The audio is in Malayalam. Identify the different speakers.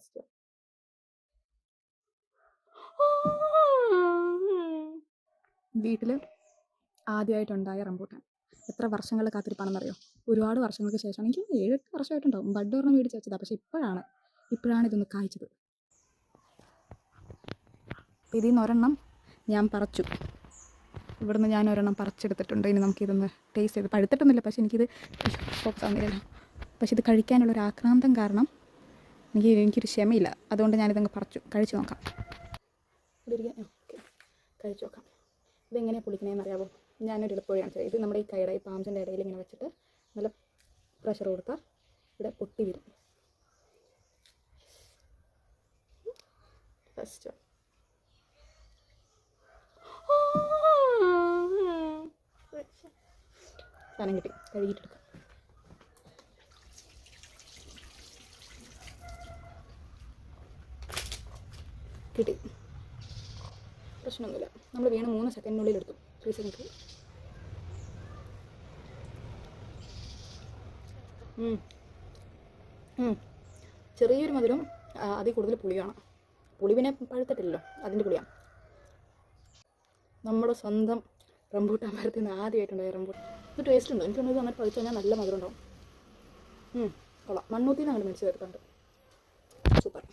Speaker 1: ഫസ്റ്റ് വീട്ടിൽ ആദ്യമായിട്ടുണ്ടായ റംബൂട്ടാൻ. എത്ര വർഷങ്ങൾ കാത്തിരിപ്പാണെന്നറിയോ? ഒരുപാട് വർഷങ്ങൾക്ക് ശേഷമാണ്. എനിക്ക് 7-8 വർഷമായിട്ടുണ്ടാവും. ബഡ് ഒരെണ്ണം മേടിച്ച് വെച്ചതാണ്. പക്ഷേ ഇപ്പോഴാണ് ഇതൊന്ന് കായ്ച്ചത്. ഇതിൽ നിന്ന് ഒരെണ്ണം ഞാൻ പറിച്ചു. ഇവിടുന്ന് ഞാൻ ഒരെണ്ണം പറിച്ചെടുത്തിട്ടുണ്ട്. ഇനി നമുക്കിതൊന്ന് ടേസ്റ്റ് ചെയ്ത്, പഴുത്തിട്ടൊന്നുമില്ല, പക്ഷേ എനിക്കിത് ഫോക്കസ് ആവുന്നില്ലല്ലോ. പക്ഷേ ഇത് കഴിക്കാനുള്ളൊരു ആക്രാന്തം കാരണം എനിക്കൊരു ക്ഷമയില്ല. അതുകൊണ്ട് ഞാനിതങ്ങ് പറിച്ചു. കഴിച്ചു നോക്കാം. ഓക്കെ, കഴിച്ചു നോക്കാം. ഇതെങ്ങനെയാണ് പൊളിക്കണേന്ന് അറിയാമോ? ഞാനൊരു എളുപ്പവഴിയാണ് ചെയ്തത്. ഇത് നമ്മുടെ ഈ കൈയുടെ, ഈ പാമ്പിൻ്റെ ഇടയിൽ ഇങ്ങനെ വെച്ചിട്ട് നല്ല പ്രഷർ കൊടുത്താൽ ഇവിടെ പൊട്ടി വരും. ഫസ്റ്റ് സാധനം കിട്ടി, കഴുകിയിട്ടെടുക്കാം. കിട്ടി, പ്രശ്നമൊന്നുമില്ല. നമ്മൾ വീണ് 3 സെക്കൻഡിനുള്ളിൽ എടുത്തു. 3 സെക്കൻഡ്. ചെറിയൊരു മധുരം, അതിൽ കൂടുതൽ പുളിയാണ്. പുളി പിന്നെ പഴുത്തിട്ടില്ലല്ലോ, അതിൻ്റെ പുളിയാണ്. നമ്മുടെ സ്വന്തം റംബൂട്ടാൻ മരത്തിൽ നിന്ന് ആദ്യമായിട്ടുണ്ടായ റംബൂട്ടാൻ. ഇത് ടേസ്റ്റ് ഉണ്ട്. എനിക്കൊന്നും ഇത് അങ്ങനെ പഴുത്ത് കഴിഞ്ഞാൽ നല്ല മധുരം ഉണ്ടാവും. കൊള്ളാം. മണ്ണൂത്തിന്ന് അങ്ങനെ മേടിച്ച് ചേർക്കുന്നുണ്ട്. സൂപ്പർ.